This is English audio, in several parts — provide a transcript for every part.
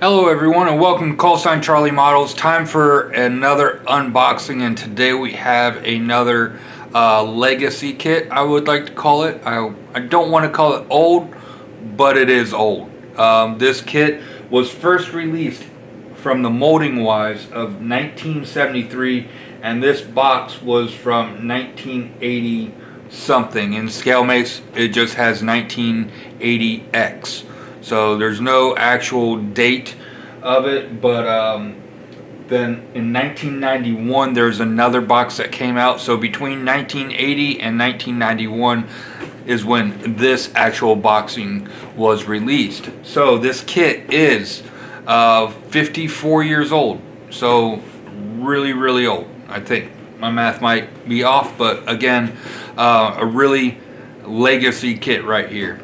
Hello everyone and welcome to Callsign Charlie Models. Time for another unboxing, and today we have another legacy kit, I would like to call it. I don't want to call it old, but it is old. This kit was first released from the Molding Wise of 1973, and this box was from 1980 something. In scale mates it just has 1980X. So there's no actual date of it, but then in 1991 there's another box that came out. So between 1980 and 1991 is when this actual boxing was released. So this kit is 54 years old. So really old. I think my math might be off, but again, a really legacy kit right here.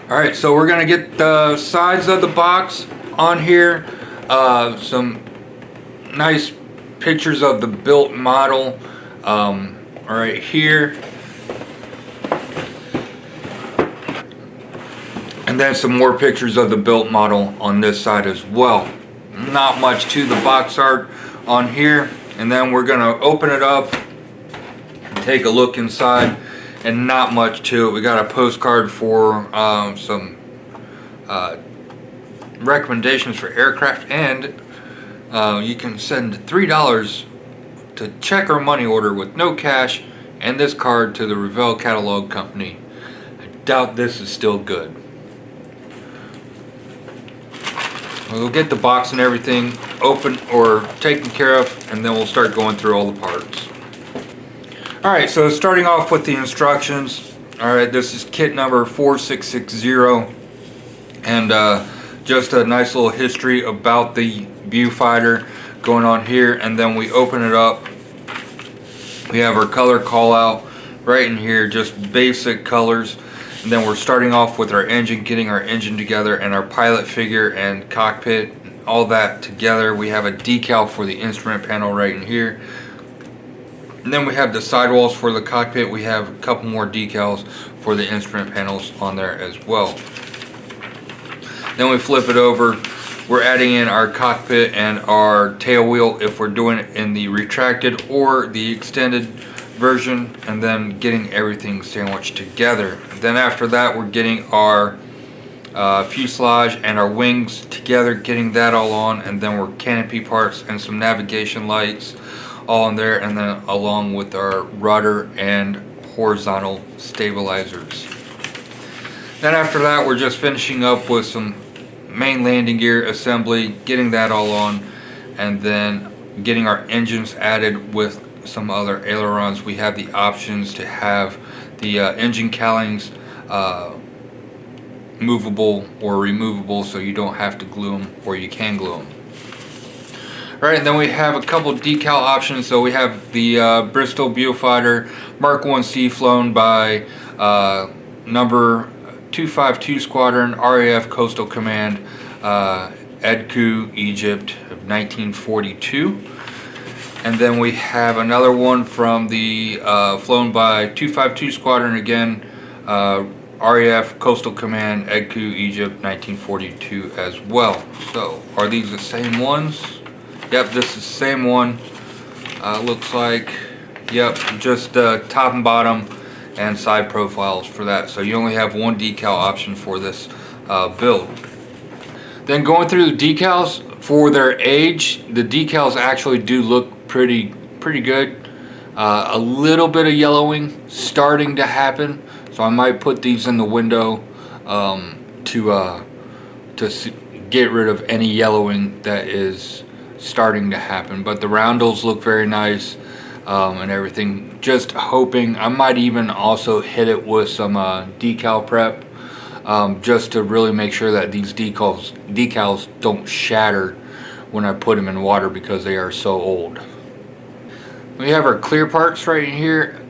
Alright, so we're going to get the sides of the box on here. Some nice pictures of the built model right here. And then some more pictures of the built model on this side as well. Not much to the box art on here. And then we're going to open it up and take a look inside. And not much to it. We got a postcard for some recommendations for aircraft, and you can send $3 to check or money order with no cash and this card to the Revell catalog company. I doubt this is still good. We'll get the box and everything open or taken care of, and then we'll start going through all the parts. Alright, so starting off with the instructions. Alright, this is kit number 4660, and just a nice little history about the Beaufighter going on here. And then we open it up, we have our color call out right in here, just basic colors. And then we're starting off with our engine, getting our engine together, and our pilot figure and cockpit, all that together. We have a decal for the instrument panel right in here. And then we have the sidewalls for the cockpit. We have a couple more decals for the instrument panels on there as well. Then we flip it over. We're adding in our cockpit and our tail wheel if we're doing it in the retracted or the extended version, and then getting everything sandwiched together. Then after that we're getting our fuselage and our wings together, getting that all on, and then we're canopy parts and some navigation lights all in there, and then along with our rudder and horizontal stabilizers. Then after that we're just finishing up with some main landing gear assembly, getting that all on, and then getting our engines added with some other ailerons. We have the options to have the engine cowlings movable or removable, so you don't have to glue them, or you can glue them. Alright, and then we have a couple decal options. So we have the Bristol Beaufighter Mark 1C flown by number 252 Squadron, RAF Coastal Command, Edku, Egypt of 1942. And then we have another one from the flown by 252 Squadron again, RAF Coastal Command, Edku, Egypt, 1942 as well. So are these the same ones? Yep, this is the same one. Looks like, yep, just top and bottom and side profiles for that. So you only have one decal option for this build. Then going through the decals for their age, the decals actually do look pretty good. A little bit of yellowing starting to happen, so I might put these in the window to get rid of any yellowing that is starting to happen. But the roundels look very nice, and everything. Just hoping, I might even also hit it with some decal prep, just to really make sure that these decals don't shatter when I put them in water, because they are so old. We have our clear parts right here.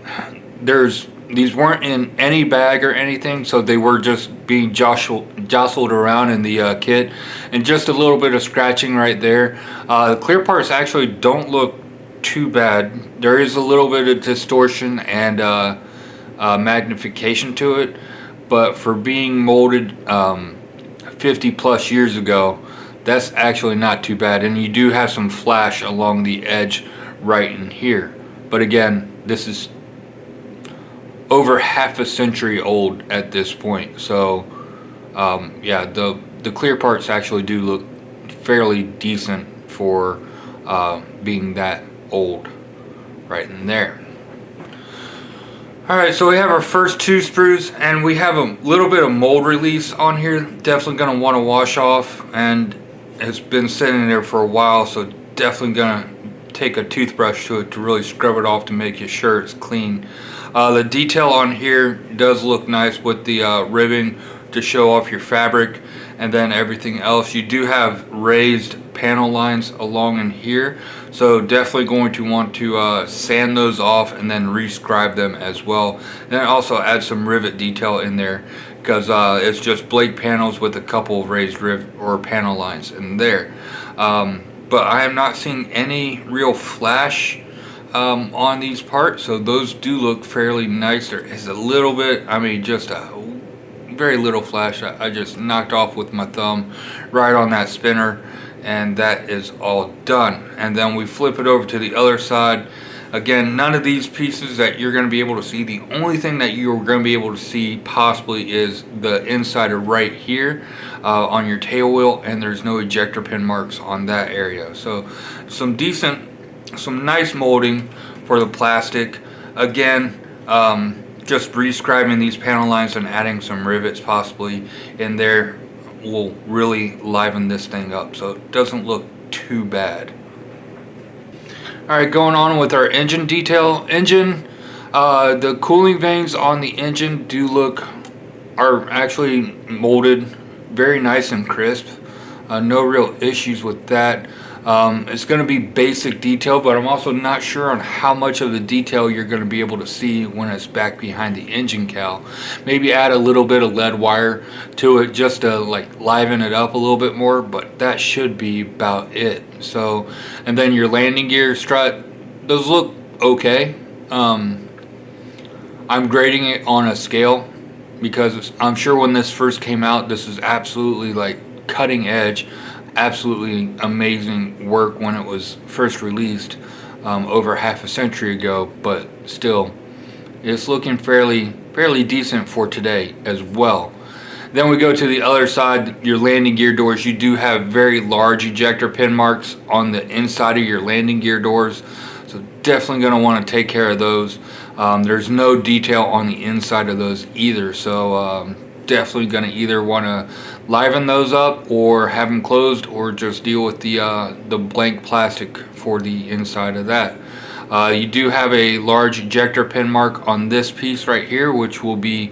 These weren't in any bag or anything, so they were just being jostled around in the kit, and just a little bit of scratching right there. The clear parts actually don't look too bad. There is a little bit of distortion and magnification to it, but for being molded 50 plus years ago, that's actually not too bad. And you do have some flash along the edge right in here. But again, this is over half a century old at this point. So yeah, the clear parts actually do look fairly decent for being that old right in there. Alright, so we have our first 2 sprues, and we have a little bit of mold release on here. Definitely going to want to wash off, and it's been sitting there for a while, so definitely going to take a toothbrush to it to really scrub it off to make sure it's clean. The detail on here does look nice with the ribbing to show off your fabric, and then everything else. You do have raised panel lines along in here, so definitely going to want to sand those off and then rescribe them as well. Then also add some rivet detail in there, because it's just blade panels with a couple of raised panel lines in there. But I am not seeing any real flash on these parts, so those do look fairly nice. There is a little bit, I mean, just a very little flash. I just knocked off with my thumb right on that spinner, and that is all done. And then we flip it over to the other side. Again, none of these pieces that you're going to be able to see. The only thing that you're going to be able to see possibly is the inside of right here on your tail wheel, and there's no ejector pin marks on that area. So some nice molding for the plastic. Again, just rescribing these panel lines and adding some rivets possibly in there will really liven this thing up, so it doesn't look too bad. Alright, going on with our engine detail. The cooling vanes on the engine are actually molded very nice and crisp. No real issues with that. It's going to be basic detail, but I'm also not sure on how much of the detail you're going to be able to see when it's back behind the engine cowl. Maybe add a little bit of lead wire to it just to like liven it up a little bit more, but that should be about it. So, and then your landing gear strut, those look okay. I'm grading it on a scale because I'm sure when this first came out, this is absolutely like cutting edge. Absolutely amazing work when it was first released over half a century ago, but still it's looking fairly decent for today as well. Then we go to the other side, your landing gear doors. You do have very large ejector pin marks on the inside of your landing gear doors, so definitely going to want to take care of those. There's no detail on the inside of those either, so definitely going to either want to liven those up or have them closed, or just deal with the blank plastic for the inside of that. You do have a large ejector pin mark on this piece right here, which will be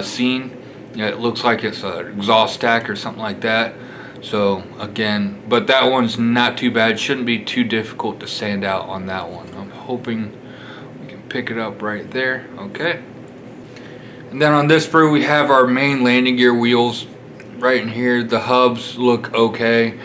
seen. Yeah, it looks like it's an exhaust stack or something like that. So again, but that one's not too bad. Shouldn't be too difficult to sand out on that one. I'm hoping we can pick it up right there. Okay. And then on this sprue we have our main landing gear wheels right in here. The hubs look okay.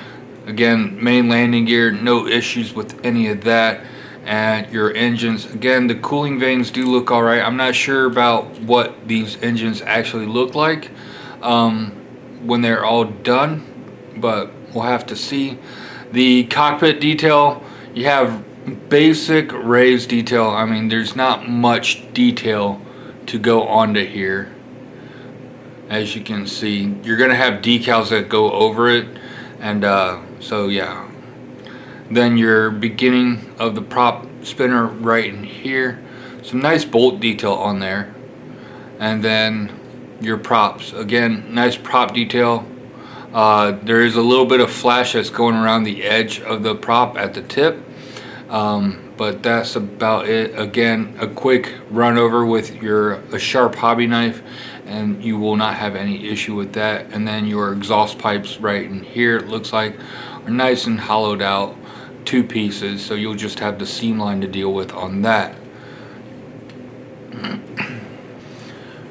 Again, main landing gear, no issues with any of that. And your engines, again, the cooling vanes do look alright. I'm not sure about what these engines actually look like when they're all done, but we'll have to see. The cockpit detail, you have basic raised detail. I mean, there's not much detail to go onto here. As you can see, you're gonna have decals that go over it, and so yeah. Then your beginning of the prop spinner right in here, some nice bolt detail on there. And then your props, again, nice prop detail. There is a little bit of flash that's going around the edge of the prop at the tip, but that's about it. Again, a quick run over with a sharp hobby knife, and you will not have any issue with that. And then your exhaust pipes right in here, it looks like, are nice and hollowed out, 2 pieces, so you'll just have the seam line to deal with on that.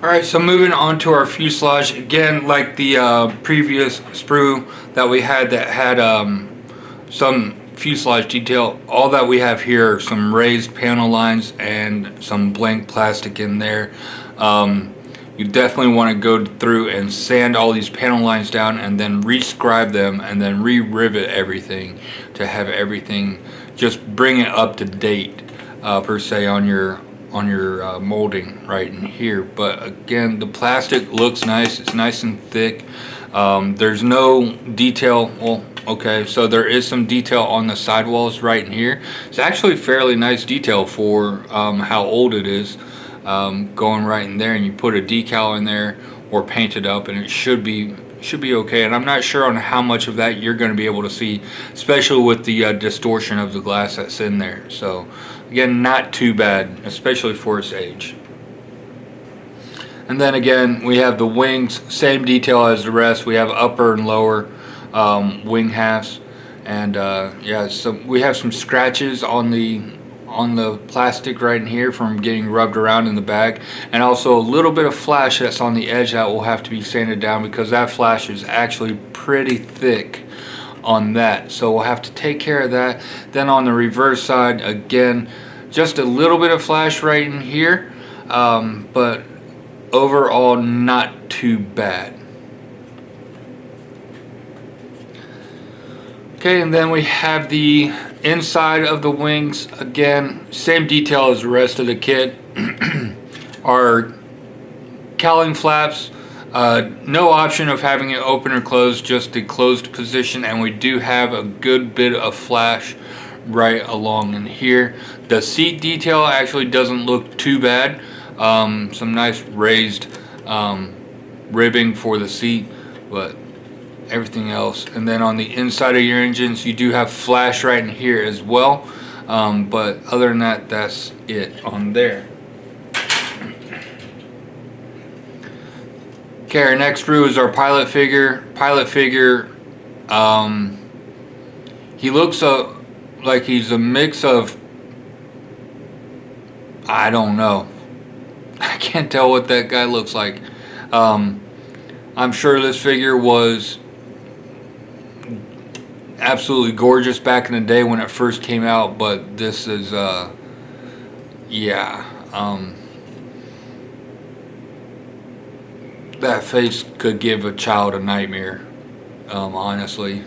Alright, so moving on to our fuselage. Again, like the previous sprue that we had that had some fuselage detail, all that we have here are some raised panel lines and some blank plastic in there. you definitely want to go through and sand all these panel lines down and then rescribe them and then re-rivet everything to have everything just bring it up to date per se on your molding right in here. But again, the plastic looks nice. It's nice and thick. There's no detail. Well, okay, so there is some detail on the sidewalls right in here. It's actually fairly nice detail for how old it is. Going right in there, and you put a decal in there or paint it up, and it should be okay. And I'm not sure on how much of that you're going to be able to see, especially with the distortion of the glass that's in there. So again, not too bad, especially for its age. And then again, we have the wings, same detail as the rest. We have upper and lower wing halves, and yeah, so we have some scratches on the plastic right in here from getting rubbed around in the bag, and also a little bit of flash that's on the edge that will have to be sanded down because that flash is actually pretty thick on that, so we'll have to take care of that. Then on the reverse side, again, just a little bit of flash right in here, but overall not too bad. Okay, and then we have the inside of the wings. Again, same detail as the rest of the kit. Our cowling flaps, no option of having it open or closed, just the closed position, and we do have a good bit of flash right along in here. The seat detail actually doesn't look too bad. Some nice raised ribbing for the seat, but everything else. And then on the inside of your engines, you do have flash right in here as well, but other than that, that's it on there. Okay, our next brew is our pilot figure. He looks like he's a mix of, I don't know, I can't tell what that guy looks like. I'm sure this figure was absolutely gorgeous back in the day when it first came out, but this is yeah, that face could give a child a nightmare. Honestly,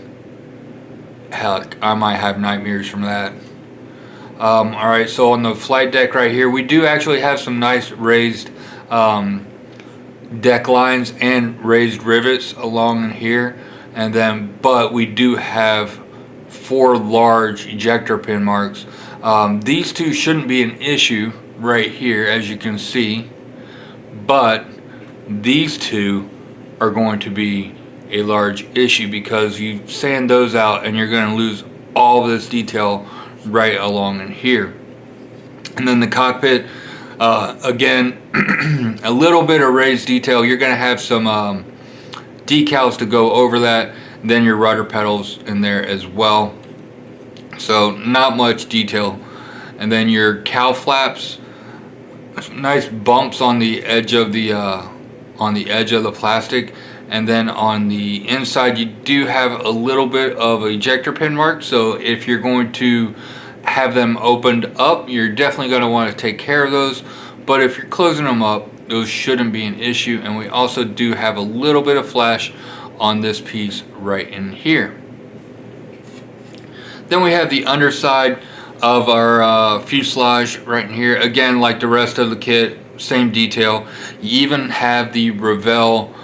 heck, I might have nightmares from that. Alright, so on the flight deck right here, we do actually have some nice raised deck lines and raised rivets along in here, and then but we do have 4 large ejector pin marks. These two shouldn't be an issue right here, as you can see, but these two are going to be a large issue because you sand those out and you're going to lose all of this detail right along in here. And then the cockpit, again, a little bit of raised detail. You're going to have some decals to go over that, then your rudder pedals in there as well, so not much detail. And then your cow flaps, nice bumps on the edge of the plastic, and then on the inside you do have a little bit of ejector pin mark, so if you're going to have them opened up, you're definitely going to want to take care of those, but if you're closing them up, those shouldn't be an issue. And we also do have a little bit of flash on this piece right in here. Then we have the underside of our fuselage right in here. Again, like the rest of the kit, same detail. You even have the Revell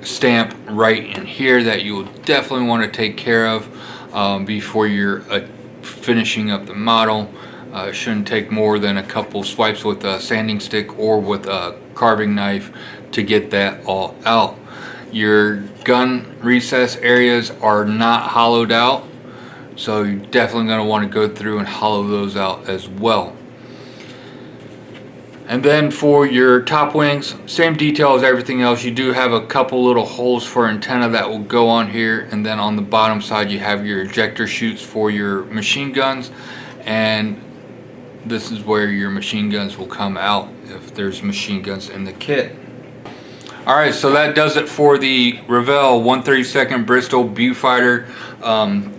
stamp right in here that you will definitely want to take care of before you're finishing up the model. It shouldn't take more than a couple swipes with a sanding stick or with a carving knife to get that all out. Your gun recess areas are not hollowed out, so you're definitely going to want to go through and hollow those out as well. And then for your top wings, same detail as everything else. You do have a couple little holes for antenna that will go on here, and then on the bottom side you have your ejector chutes for your machine guns, and this is where your machine guns will come out if there's machine guns in the kit. Alright, so that does it for the Revell 1/32 Bristol Beaufighter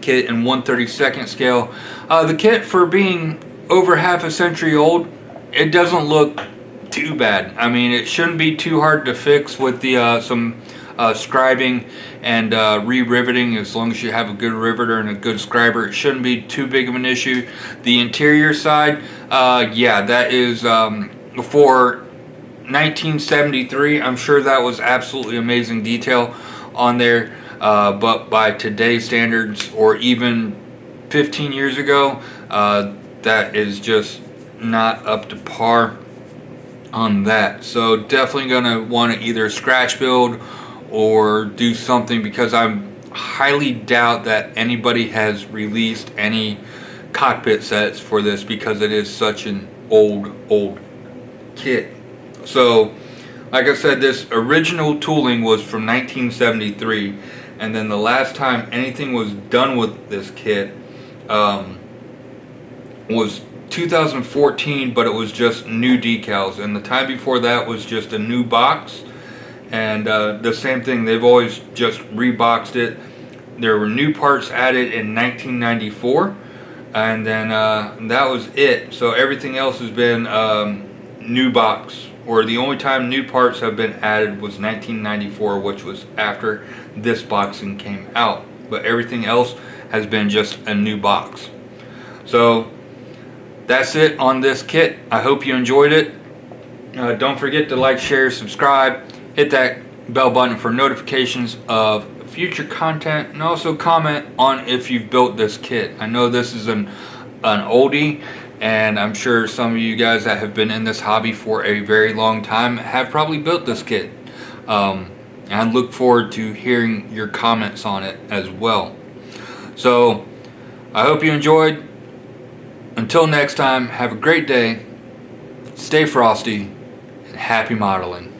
kit in 1/32 scale. The kit, for being over half a century old, it doesn't look too bad. I mean, it shouldn't be too hard to fix with the some scribing and re-riveting. As long as you have a good riveter and a good scriber, it shouldn't be too big of an issue. The interior side, yeah, that is for 1973. I'm sure that was absolutely amazing detail on there, but by today's standards, or even 15 years ago, that is just not up to par on that. So definitely gonna want to either scratch build or do something, because I highly doubt that anybody has released any cockpit sets for this, because it is such an old kit. So like I said, this original tooling was from 1973, and then the last time anything was done with this kit was 2014, but it was just new decals, and the time before that was just a new box. And the same thing, they've always just reboxed it. There were new parts added in 1994, and then that was it. So everything else has been new box, or the only time new parts have been added was 1994, which was after this boxing came out. But everything else has been just a new box. So that's it on this kit. I hope you enjoyed it. Don't forget to like, share, subscribe, hit that bell button for notifications of future content, and also comment on if you've built this kit. I know this is an oldie, and I'm sure some of you guys that have been in this hobby for a very long time have probably built this kit. And I look forward to hearing your comments on it as well. So I hope you enjoyed. Until next time, have a great day, stay frosty, and happy modeling.